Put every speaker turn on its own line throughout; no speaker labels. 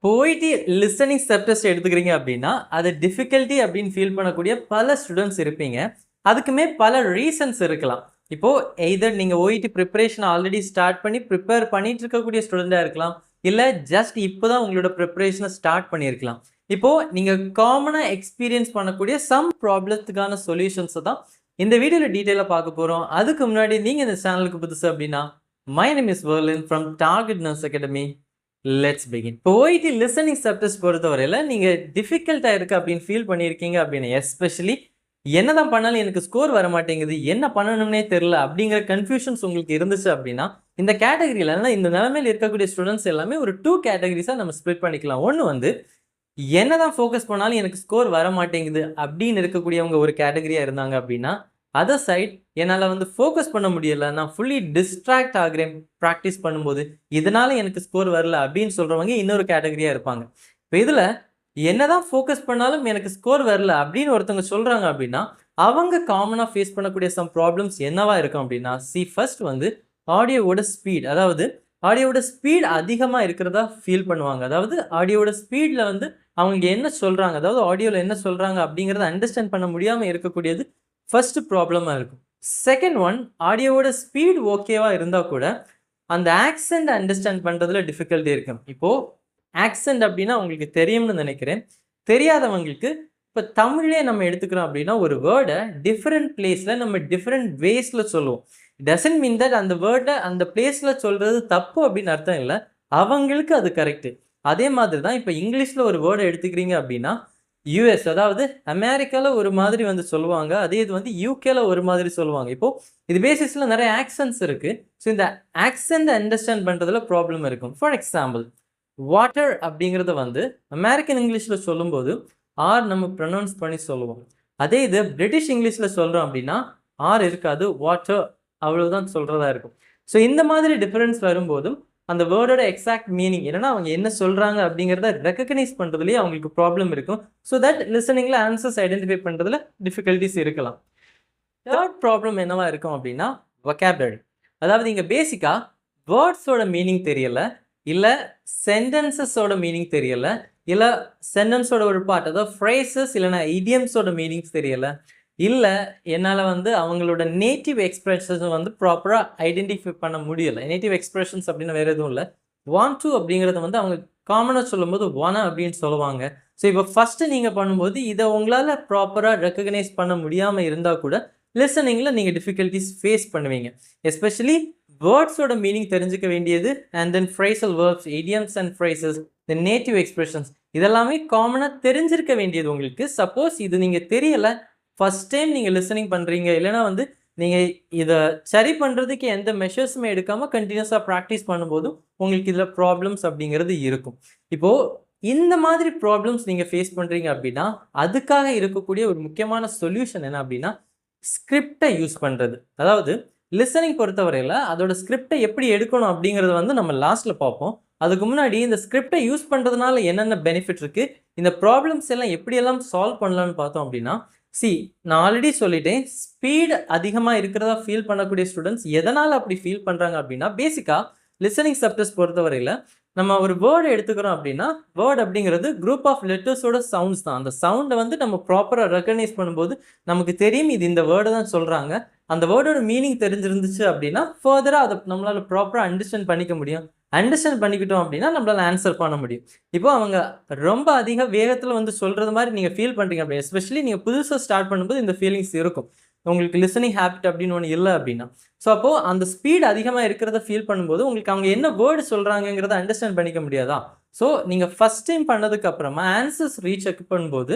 போயிட்டு listening step test எடுத்துக்கிறீங்க அப்படின்னா அது டிஃபிகல்ட்டி அப்படின்னு ஃபீல் பண்ணக்கூடிய பல ஸ்டூடெண்ட்ஸ் இருப்பீங்க. அதுக்குமே பல ரீசன்ஸ் இருக்கலாம். இப்போ எய்தர் நீங்கள் ஓஇடி ப்ரிப்பரேஷன் ஆல்ரெடி ஸ்டார்ட் பண்ணி ப்ரிப்பேர் பண்ணிட்டு இருக்கக்கூடிய ஸ்டூடெண்டாக இருக்கலாம், இல்லை ஜஸ்ட் இப்போ தான் உங்களோட ப்ரிப்பரேஷனை ஸ்டார்ட் பண்ணியிருக்கலாம். இப்போ நீங்கள் காமனாக எக்ஸ்பீரியன்ஸ் பண்ணக்கூடிய சம் ப்ராப்ளத்துக்கான சொல்யூஷன்ஸை தான் இந்த வீடியோவில் டீட்டெயிலாக பார்க்க போகிறோம். அதுக்கு முன்னாடி நீங்கள் இந்த சேனலுக்கு புதுசு அப்படின்னா மை நேம் இஸ் வர்லின் from target nurse academy. Let's begin. இப்போ ஓஇடி லிசனிங் சப்டெஸ்ட் பொறுத்தவரையில் நீங்கள் டிஃபிகல்ட்டாக இருக்குது அப்படின்னு ஃபீல் பண்ணியிருக்கீங்க அப்படின்னு, எஸ்பெஷலி என்னதான் பண்ணாலும் எனக்கு ஸ்கோர் வர மாட்டேங்குது, என்ன பண்ணணும்னே தெரில அப்படிங்கிற கன்ஃபியூஷன்ஸ் உங்களுக்கு இருந்துச்சு அப்படின்னா, இந்த கேட்டகரியில் இந்த நிலைமையில் இருக்கக்கூடிய ஸ்டூடெண்ட்ஸ் எல்லாமே ஒரு 2 கேட்டகரிஸாக நம்ம ஸ்ப்ளிட் பண்ணிக்கலாம். ஒன்று வந்து என்னதான் ஃபோக்கஸ் பண்ணாலும் எனக்கு ஸ்கோர் வர மாட்டேங்குது அப்படின்னு இருக்கக்கூடியவங்க ஒரு கேட்டகரியாக இருந்தாங்க அப்படின்னா, அதர் சைட் என்னால் ஃபோக்கஸ் பண்ண முடியலை, நான் ஃபுல்லி டிஸ்ட்ராக்ட் ஆகிறேன் ப்ராக்டிஸ் பண்ணும்போது, இதனால் எனக்கு ஸ்கோர் வரல அப்படின்னு சொல்கிறவங்க இன்னொரு கேட்டகரியாக இருப்பாங்க. இப்போ இதில் என்னதான் ஃபோக்கஸ் பண்ணாலும் எனக்கு ஸ்கோர் வரல அப்படின்னு ஒருத்தவங்க சொல்கிறாங்க அப்படின்னா, அவங்க காமனாக ஃபேஸ் பண்ணக்கூடிய சம் ப்ராப்ளம்ஸ் என்னவா இருக்கும் அப்படின்னா, ஃபர்ஸ்ட் வந்து ஆடியோவோட ஸ்பீட், அதாவது ஆடியோவோட ஸ்பீட் அதிகமாக இருக்கிறதா ஃபீல் பண்ணுவாங்க. அதாவது ஆடியோவோட ஸ்பீடில் அவங்க என்ன சொல்கிறாங்க, அதாவது ஆடியோவில் என்ன சொல்கிறாங்க அப்படிங்கிறத அண்டர்ஸ்டாண்ட் பண்ண முடியாமல் இருக்கக்கூடியது ஃபர்ஸ்ட் ப்ராப்ளமாக இருக்கும். செகண்ட் ஒன், ஆடியோவோட ஸ்பீட் ஓகேவாக இருந்தால் கூட அந்த ஆக்சென்ட் அண்டர்ஸ்டாண்ட் பண்ணுறதுல டிஃபிகல்ட்டி இருக்கும். இப்போது ஆக்சென்ட் அப்படின்னா உங்களுக்கு தெரியும்னு நினைக்கிறேன். தெரியாதவங்களுக்கு இப்போ தமிழ்லேயே நம்ம எடுத்துக்கிறோம் அப்படின்னா, ஒரு வேர்டை டிஃப்ரெண்ட் பிளேஸில் நம்ம டிஃப்ரெண்ட் வேஸில் சொல்லுவோம். டசன்ட் மீன் தட் அந்த வேர்டை அந்த பிளேஸில் சொல்கிறது தப்பு அப்படின்னு அர்த்தம் இல்லை, அவங்களுக்கு அது கரெக்டு. அதே மாதிரி தான் இப்போ இங்கிலீஷில் ஒரு வேர்டை எடுத்துக்கிறீங்க அப்படின்னா, யூஎஸ் அதாவது அமெரிக்காவில் ஒரு மாதிரி சொல்லுவாங்க, அதே இது யூகேல ஒரு மாதிரி சொல்லுவாங்க. இப்போது இது பேசிஸில் நிறைய ஆக்சன்ஸ் இருக்குது. ஸோ இந்த ஆக்சன்ட் அண்டர்ஸ்டாண்ட் பண்ணுறதுல ப்ராப்ளம் இருக்கும். ஃபார் எக்ஸாம்பிள், வாட்டர் அப்படிங்கிறத அமெரிக்கன் இங்கிலீஷில் சொல்லும்போது ஆர் நம்ம ப்ரொனவுன்ஸ் பண்ணி சொல்லுவோம். அதே இது பிரிட்டிஷ் இங்கிலீஷில் சொல்கிறோம் அப்படின்னா ஆர் இருக்காது, வாட்டர் அவ்வளோதான் சொல்கிறதா இருக்கும். ஸோ இந்த மாதிரி டிஃப்ரென்ஸ் வரும்போதும் அந்த வேர்டோட எக்ஸாக்ட் மீனிங் என்னன்னா அவங்க என்ன சொல்கிறாங்க அப்படிங்கிறத ரெக்கக்னைஸ் பண்ணுறதுலேயே அவங்களுக்கு ப்ராப்ளம் இருக்கும். ஸோ தட் லிசனிங்கில் ஆன்சர்ஸ் ஐடென்டிஃபை பண்ணுறதுல டிஃபிகல்ட்டிஸ் இருக்கலாம். தேர்ட் ப்ராப்ளம் என்னவா இருக்கும் அப்படின்னா வொக்காபுலரி. அதாவது இங்கே பேசிக்காக வேர்ட்ஸோட மீனிங் தெரியலை, இல்லை சென்டென்சஸோட மீனிங் தெரியலை, இல்லை சென்டென்ஸோட ஒரு பார்ட் அதாவது ஃப்ரேசஸ் இல்லைனா இடியம்ஸோட மீனிங்ஸ் தெரியலை, இல்லை என்னால் அவங்களோட நேட்டிவ் எக்ஸ்பிரஷன்ஸ் ப்ராப்பராக ஐடென்டிஃபை பண்ண முடியலை. நேட்டிவ் எக்ஸ்பிரஷன்ஸ் அப்படின்னு வேறு எதுவும் இல்லை. வாண்ட் டு அப்படிங்கிறத அவங்க காமனாக சொல்லும்போது வானா அப்படின்னு சொல்லுவாங்க. ஸோ இப்போ ஃபஸ்ட்டு நீங்கள் பண்ணும்போது இதை உங்களால் ப்ராப்பராக ரெக்கக்னைஸ் பண்ண முடியாமல் இருந்தால் கூட லிசனிங்கில் நீங்கள் டிஃபிகல்ட்டிஸ் ஃபேஸ் பண்ணுவீங்க. எஸ்பெஷலி வேர்ட்ஸோட மீனிங் தெரிஞ்சுக்க வேண்டியது, and then phrasal verbs, idioms and phrases, then native expressions, இதெல்லாமே காமனாக தெரிஞ்சிருக்க வேண்டியது உங்களுக்கு. சப்போஸ் இது நீங்கள் தெரியலை, ஃபஸ்ட் டைம் நீங்கள் லிசனிங் பண்ணுறீங்க, இல்லைனா நீங்கள் இதை சரி பண்ணுறதுக்கு எந்த மெஷர்ஸுமே எடுக்காமல் கண்டினியூஸாக ப்ராக்டிஸ் பண்ணும்போதும் உங்களுக்கு இதில் ப்ராப்ளம்ஸ் அப்படிங்கிறது இருக்கும். இப்போது இந்த மாதிரி ப்ராப்ளம்ஸ் நீங்கள் ஃபேஸ் பண்ணுறீங்க அப்படின்னா அதுக்காக இருக்கக்கூடிய ஒரு முக்கியமான சொல்யூஷன் என்ன அப்படின்னா, ஸ்கிரிப்டை யூஸ் பண்ணுறது. அதாவது லிசனிங் பொறுத்தவரையில் அதோட ஸ்கிரிப்டை எப்படி எடுக்கணும் அப்படிங்கிறத நம்ம லாஸ்ட்டில் பார்ப்போம். அதுக்கு முன்னாடி இந்த ஸ்கிரிப்டை யூஸ் பண்ணுறதுனால என்னென்ன பெனிஃபிட் இருக்குது, இந்த ப்ராப்ளம்ஸ் எல்லாம் எப்படியெல்லாம் சால்வ் பண்ணலான்னு பார்த்தோம் அப்படின்னா, நான் ஆல்ரெடி சொல்லிட்டேன், ஸ்பீடு அதிகமாக இருக்கிறதா ஃபீல் பண்ணக்கூடிய ஸ்டூடெண்ட்ஸ் எதனால் அப்படி ஃபீல் பண்ணுறாங்க அப்படின்னா, பேசிக்காக லிசனிங் சப்டெஸ்ட் பொறுத்தவரையில் நம்ம ஒரு வேர்டை எடுத்துக்கிறோம் அப்படின்னா, வேர்ட் அப்படிங்கிறது குரூப் ஆஃப் லெட்டர்ஸோட சவுண்ட்ஸ் தான். அந்த சவுண்டை நம்ம ப்ராப்பராக ரெக்கக்னைஸ் பண்ணும்போது நமக்கு தெரியும் இது இந்த வேர்டை தான் சொல்கிறாங்க. அந்த வேர்டோட மீனிங் தெரிஞ்சிருந்துச்சு அப்படின்னா ஃபர்தராக அதை நம்மளால் ப்ராப்பராக அண்டர்ஸ்டாண்ட் பண்ணிக்க முடியும். அண்டர்ஸ்டாண்ட் பண்ணிக்கிட்டோம் அப்படின்னா நம்மளால் ஆன்சர் பண்ண முடியும். இப்போ அவங்க ரொம்ப அதிக வேகத்தில் சொல்கிறது மாதிரி நீங்கள் ஃபீல் பண்ணுறீங்க அப்படி, எஸ்பெஷலி நீங்கள் புதுசாக ஸ்டார்ட் பண்ணும்போது இந்த ஃபீலிங்ஸ் இருக்கும். உங்களுக்கு லிசனிங் ஹேபிட் அப்படின்னு ஒன்று இல்லை அப்படின்னா, ஸோ அப்போது அந்த ஸ்பீட் அதிகமாக இருக்கிறத ஃபீல் பண்ணும்போது உங்களுக்கு அவங்க என்ன வேர்டு சொல்கிறாங்கிறத அண்டர்ஸ்டாண்ட் பண்ணிக்க முடியாதா? ஸோ நீங்கள் ஃபஸ்ட் டைம் பண்ணதுக்கப்புறமா ஆன்சர்ஸ் ரீசெக் பண்ணும்போது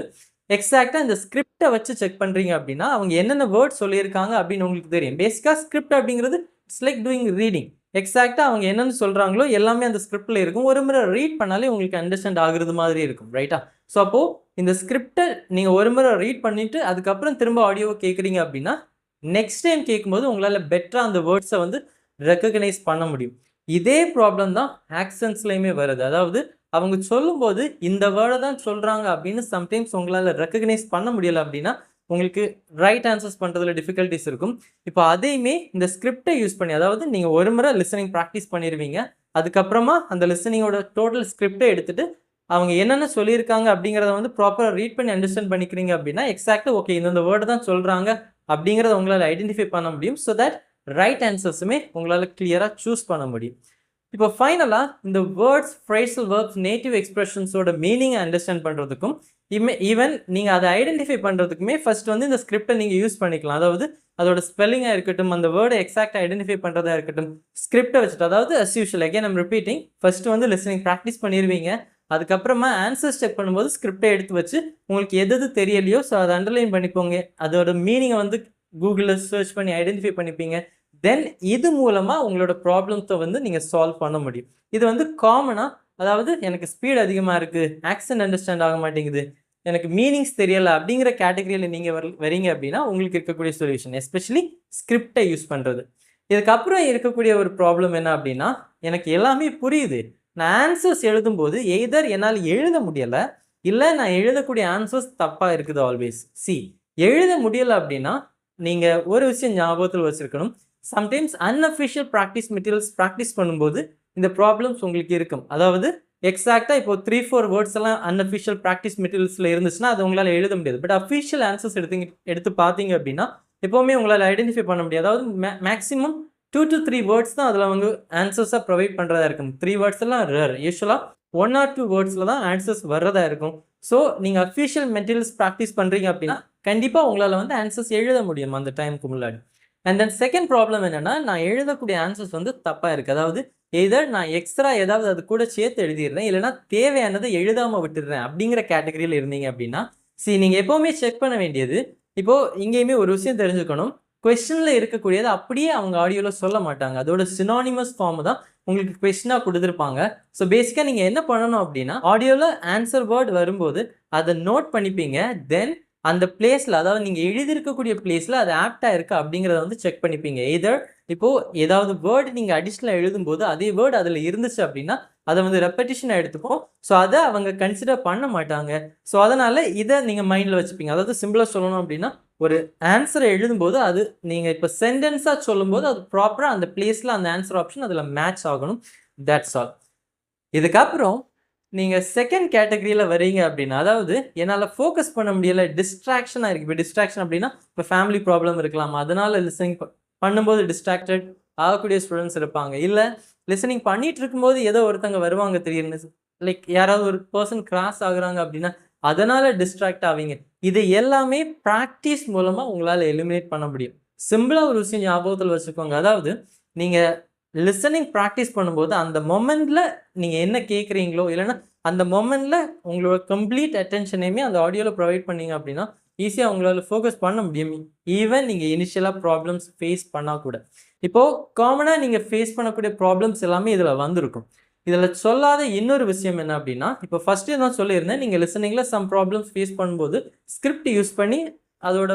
எக்ஸாக்டாக இந்த ஸ்கிரிப்டை வச்சு செக் பண்ணுறீங்க அப்படின்னா அவங்க என்னென்ன வேர்ட் சொல்லியிருக்காங்க அப்படின்னு உங்களுக்கு தெரியும். பேசிக்காக ஸ்கிரிப்ட் அப்படிங்கிறது இட்ஸ் லைக் டூயிங் ரீடிங். எக்ஸாக்டாக அவங்க என்னென்னு சொல்கிறாங்களோ எல்லாமே அந்த ஸ்கிரிப்டில் இருக்கும். ஒரு முறை ரீட் பண்ணாலே உங்களுக்கு அண்டர்ஸ்டாண்ட் ஆகுறது மாதிரி இருக்கும், ரைட்டா? ஸோ அப்போது இந்த ஸ்கிரிப்டை நீங்கள் ஒரு முறை ரீட் பண்ணிவிட்டு அதுக்கப்புறம் திரும்ப ஆடியோவை கேட்குறீங்க அப்படின்னா நெக்ஸ்ட் டைம் கேட்கும்போது உங்களால் பெட்டராக அந்த வேர்ட்ஸை ரெக்கக்னைஸ் பண்ண முடியும். இதே ப்ராப்ளம் தான் ஆக்சன்ஸ்லையுமே வருது. அதாவது அவங்க சொல்லும்போது இந்த வேர்டை தான் சொல்கிறாங்க அப்படின்னு சம்டைம்ஸ் உங்களால் ரெக்கக்னைஸ் பண்ண முடியலை அப்படின்னா உங்களுக்கு ரைட் ஆன்சர்ஸ் பண்ணுறதுல டிஃபிகல்ட்டிஸ் இருக்கும். இப்போ அதையுமே இந்த ஸ்கிரிப்டை யூஸ் பண்ணி, அதாவது நீங்கள் ஒரு முறை லிசனிங் ப்ராக்டிஸ் பண்ணிடுவீங்க, அதுக்கப்புறமா அந்த லிசனிங்கோட டோட்டல் ஸ்கிரிப்டை எடுத்துகிட்டு அவங்க என்னென்ன சொல்லியிருக்காங்க அப்படிங்கிறத வந்து ப்ராப்பராக ரீட் பண்ணி அண்டர்ஸ்டாண்ட் பண்ணிக்கிறீங்க அப்படின்னா எக்ஸாக்டாக ஓகே இந்த வேர்டு தான் சொல்கிறாங்க அப்படிங்கிறத உங்களால் ஐடென்டிஃபை பண்ண முடியும். ஸோ தட் ரைட் ஆன்சர்ஸுமே உங்களால் கிளியராக சூஸ் பண்ண முடியும். இப்போ ஃபைனலாக இந்த வேர்ட்ஸ், ஃப்ரேசல் வேர்ப்ஸ், நேட்டிவ் எக்ஸ்பிரஷன்ஸோட மீனிங்கை அண்டர்ஸ்டாண்ட் பண்ணுறதுக்கும் ஈவன் நீங்கள் அதை ஐடென்டிஃபை பண்ணுறதுக்குமே ஃபர்ஸ்ட் வந்து இந்த ஸ்கிரிப்டை நீங்கள் யூஸ் பண்ணிக்கலாம். அதாவது அதோட ஸ்பெல்லிங்காக இருக்கட்டும், அந்த வேர்டை எக்ஸாக்டாக ஐடென்டிஃபை பண்ணுறதா இருக்கட்டும், ஸ்கிரிப்டை வச்சுட்டு, அதாவது as usual again I'm repeating, first வந்து லிசனிங் ப்ராக்டிஸ் பண்ணிடுவீங்க. அதுக்கப்புறமா ஆன்சர்ஸ் செக் பண்ணும்போது ஸ்கிரிப்டை எடுத்து வச்சு உங்களுக்கு எது தெரியலையோ ஸோ அதை அண்டர்லைன் பண்ணிப்போங்க. அதோட மீனிங்கை வந்து கூகுளில் சர்ச் பண்ணி ஐடென்டிஃபை பண்ணிப்பீங்க. தென் இது மூலமாக உங்களோட ப்ராப்ளம்ஸை வந்து நீங்கள் சால்வ் பண்ண முடியும். இது வந்து காமனாக, அதாவது எனக்கு ஸ்பீட் அதிகமாக இருக்குது, ஆக்சன்ட் அண்டர்ஸ்டாண்ட் ஆக மாட்டேங்குது, எனக்கு மீனிங்ஸ் தெரியலை அப்படிங்கிற கேட்டகரியில் நீங்கள் வரீங்க அப்படின்னா உங்களுக்கு இருக்கக்கூடிய சொல்யூஷன் எஸ்பெஷலி ஸ்கிரிப்டை யூஸ் பண்ணுறது. இதுக்கப்புறம் இருக்கக்கூடிய ஒரு ப்ராப்ளம் என்ன அப்படின்னா, எனக்கு எல்லாமே புரியுது, நான் ஆன்சர்ஸ் எழுதும்போது எய்தர் என்னால் எழுத முடியலை, இல்லை நான் எழுதக்கூடிய ஆன்சர்ஸ் தப்பாக இருக்குது. ஆல்வேஸ் எழுத முடியலை அப்படின்னா நீங்கள் ஒரு விஷயம் ஞாபகத்தில் வச்சுருக்கணும், sometimes unofficial practice materials practice பண்ணும்போது இந்த ப்ராப்ளம்ஸ் உங்களுக்கு இருக்கும். அதாவது எக்ஸாக்டாக இப்போ 3-4 வேர்ட்ஸ் எல்லாம் அன்அஃபிஷியல் ப்ராக்டிஸ் மெட்டீரியல்ஸில் இருந்துச்சுன்னா அது உங்களால் எழுத முடியாது. பட் அஃபிஷியல் ஆன்சர்ஸ் எடுத்து பார்த்தீங்க அப்படின்னா எப்போவுமே உங்களால் ஐடென்டிஃபை பண்ண முடியாது. அதாவது மேக்ஸிமம் 2 to 3 வேர்ட்ஸ் தான் அதில் வந்து ஆன்சர்ஸாக ப்ரொவைட் பண்ணுறதா இருக்கும். 3 வேர்ட்ஸ் எல்லாம் ரேர். யூஸ்வலாக 1 or 2 வேர்ட்ஸில் தான் ஆன்சர்ஸ் வர்றதா இருக்கும். ஸோ நீங்கள் அஃபிஷியல் மெட்டீரியல்ஸ் ப்ராக்டிஸ் பண்ணுறீங்க அப்படின்னா கண்டிப்பாக உங்களால் வந்து ஆன்சர்ஸ் எழுத முடியும் அந்த டைமுக்கு முன்னாடி. அண்ட் தென் செகண்ட் ப்ராப்ளம் என்னென்னா, நான் எழுதக்கூடிய ஆன்சர்ஸ் வந்து தப்பாக இருக்குது. அதாவது எதர் நான் எக்ஸ்ட்ரா ஏதாவது அது கூட சேர்த்து எழுதிடுறேன், இல்லைனா தேவையானதை எழுதாமல் விட்டுடுறேன் அப்படிங்கிற கேட்டகரியில் இருந்தீங்க அப்படின்னா நீங்கள் எப்போவுமே செக் பண்ண வேண்டியது, இப்போது இங்கேயுமே ஒரு விஷயம் தெரிஞ்சுக்கணும், கொஸ்டினில் இருக்கக்கூடியது அப்படியே அவங்க ஆடியோவில் சொல்ல மாட்டாங்க. அதோட சினானிமஸ் ஃபார்ம் தான் உங்களுக்கு கொஸ்டினாக கொடுத்துருப்பாங்க. ஸோ பேசிக்காக நீங்கள் என்ன பண்ணணும் அப்படின்னா, ஆடியோவில் ஆன்சர் வேர்ட் வரும்போது அதை நோட் பண்ணிப்பீங்க. தென் அந்த பிளேஸில், அதாவது நீங்கள் எழுதியிருக்கக்கூடிய பிளேஸில் அது ஆப்டாக இருக்கா அப்படிங்கிறத வந்து செக் பண்ணிப்பீங்க. எதர் இப்போது ஏதாவது வேர்டு நீங்கள் அடிஷ்னலாக எழுதும்போது அதே வேர்டு அதில் இருந்துச்சு அப்படின்னா அதை வந்து ரெப்படிஷனாக எடுத்துப்போம். ஸோ அதை அவங்க கன்சிடர் பண்ண மாட்டாங்க. ஸோ அதனால் இதை நீங்கள் மைண்டில் வச்சுப்பீங்க. அதாவது சிம்பிளாக சொல்லணும் அப்படின்னா, ஒரு ஆன்சரை எழுதும்போது அது நீங்கள் இப்போ சென்டென்ஸாக சொல்லும்போது அது ப்ராப்பராக அந்த பிளேஸில் அந்த ஆன்சர் ஆப்ஷன் அதில் மேட்ச் ஆகணும். That's all. இதுக்கப்புறம் நீங்கள் செகண்ட் கேட்டகரியில் வரீங்க அப்படின்னா, அதாவது என்னால் ஃபோக்கஸ் பண்ண முடியலை, டிஸ்ட்ராக்ஷனாக இருக்குது. இப்போ டிஸ்ட்ராக்ஷன் அப்படின்னா இப்போ ஃபேமிலி ப்ராப்ளம் இருக்கலாம், அதனால் லிசனிங் பண்ணும்போது டிஸ்ட்ராக்டட் ஆகக்கூடிய ஸ்டூடெண்ட்ஸ் இருப்பாங்க. இல்லை லிசனிங் பண்ணிகிட்டு இருக்கும்போது ஏதோ ஒருத்தங்க வருவாங்க திடீர்னு, லைக் யாராவது ஒரு பர்சன் கிராஸ் ஆகுறாங்க அப்படின்னா அதனால் டிஸ்ட்ராக்ட் ஆவீங்க. இது எல்லாமே ப்ராக்டிஸ் மூலமாக உங்களால் எலிமினேட் பண்ண முடியும். சிம்பிளாக ஒரு விஷயம் ஞாபகத்தில் வச்சுக்கோங்க, அதாவது நீங்கள் லிசனிங் ப்ராக்டிஸ் பண்ணும்போது அந்த மொமெண்ட்டில் நீங்கள் என்ன கேட்குறீங்களோ, இல்லைன்னா அந்த மொமெண்ட்டில் உங்களோட கம்ப்ளீட் அட்டென்ஷனையுமே அந்த ஆடியோவில் ப்ரொவைட் பண்ணீங்க அப்படின்னா ஈஸியாக உங்களால் ஃபோக்கஸ் பண்ண முடியும். ஈவன் நீங்கள் இனிஷியலாக ப்ராப்ளம்ஸ் ஃபேஸ் பண்ணால் கூட. இப்போது காமனாக நீங்கள் ஃபேஸ் பண்ணக்கூடிய ப்ராப்ளம்ஸ் எல்லாமே இதில் வந்திருக்கும். இதில் சொல்லாத இன்னொரு விஷயம் என்ன அப்படின்னா, இப்போ ஃபஸ்ட்டு நான் சொல்லியிருந்தேன், நீங்கள் லிசனிங்கில் சம் ப்ராப்ளம்ஸ் ஃபேஸ் பண்ணும்போது ஸ்கிரிப்ட் யூஸ் பண்ணி அதோட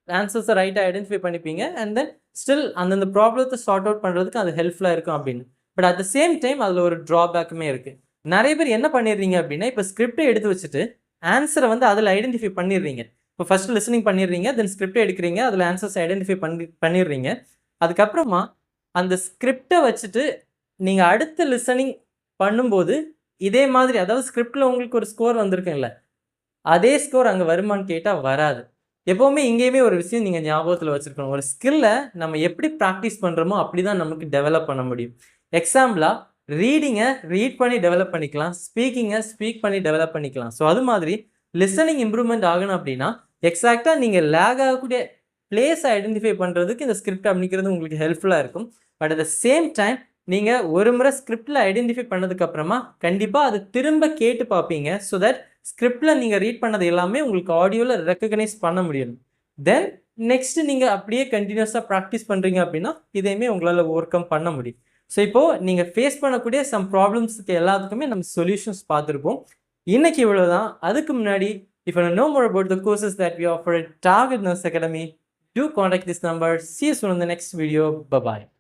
ஆன்சர்ஸை ரைட்டாக ஐடென்டிஃபை பண்ணிப்பீங்க. அண்ட் தென் ஸ்டில் அந்தந்த ப்ராப்ளத்தை சார்ட் அவுட் பண்ணுறதுக்கு அது ஹெல்ப்ஃபுல்லாக இருக்கும் அப்படின்னு. But at the same time அதில் ஒரு ட்ராபேக்குமே இருக்குது. நிறைய பேர் என்ன பண்ணிடுறீங்க அப்படின்னா, இப்போ ஸ்கிரிப்டை எடுத்து வச்சுட்டு ஆன்சரை வந்து அதில் ஐடென்டிஃபை பண்ணிடுறீங்க. இப்போ ஃபஸ்ட்டு லிசனிங் பண்ணிடுறீங்க, தென் ஸ்கிரிப்டை எடுக்கிறீங்க, அதில் ஆன்சர்ஸ் ஐடென்டிஃபை பண்ணிடுறீங்க. அதுக்கப்புறமா அந்த ஸ்கிரிப்டை வச்சுட்டு நீங்கள் அடுத்த லிசனிங் பண்ணும்போது இதே மாதிரி, அதாவது ஸ்கிரிப்டில் உங்களுக்கு ஒரு ஸ்கோர் வந்திருக்குல்ல, அதே ஸ்கோர் அங்கே வருமானு கேட்டால் வராது. எப்போவுமே இங்கேயுமே ஒரு விஷயம் நீங்கள் ஞாபகத்தில் வச்சுருக்கணும், ஒரு ஸ்கில்லை நம்ம எப்படி ப்ராக்டிஸ் பண்ணுறோமோ அப்படி தான் நமக்கு டெவலப் பண்ண முடியும். எக்ஸாம்பிளாக ரீடிங்கை ரீட் பண்ணி டெவலப் பண்ணிக்கலாம், ஸ்பீக்கிங்கை ஸ்பீக் பண்ணி டெவலப் பண்ணிக்கலாம். ஸோ அது மாதிரி லிசனிங் இம்ப்ரூவ்மெண்ட் ஆகணும் அப்படின்னா எக்ஸாக்டாக நீங்கள் லேக் ஆகக்கூடிய பிளேஸை ஐடென்டிஃபை பண்ணுறதுக்கு இந்த ஸ்கிரிப்ட் அப்படிங்கிறது உங்களுக்கு ஹெல்ப்ஃபுல்லாக இருக்கும். But at the same time நீங்கள் ஒரு முறை ஸ்கிரிப்டில் ஐடென்டிஃபை பண்ணதுக்கப்புறமா கண்டிப்பாக அது திரும்ப கேட்டு பார்ப்பீங்க. ஸோ தட் ஸ்கிரிப்டில் நீங்கள் ரீட் பண்ணது எல்லாமே உங்களுக்கு ஆடியோவில் ரெக்கக்னைஸ் பண்ண முடியும். தென் நெக்ஸ்ட்டு நீங்கள் அப்படியே கண்டினியூஸாக ப்ராக்டிஸ் பண்ணுறீங்க அப்படின்னா இதையுமே உங்களால் ஓவர் கம் பண்ண முடியும். ஸோ இப்போது நீங்கள் ஃபேஸ் பண்ணக்கூடிய சம் ப்ராப்ளம்ஸுக்கு எல்லாத்துக்குமே நம்ம சொல்யூஷன்ஸ் பார்த்துருப்போம். இன்றைக்கி இவ்வளோ தான். அதுக்கு முன்னாடி, if you want to know more about the courses that we offer at Target Nurse Academy, do contact this number. See you soon in the next video. Bye-bye.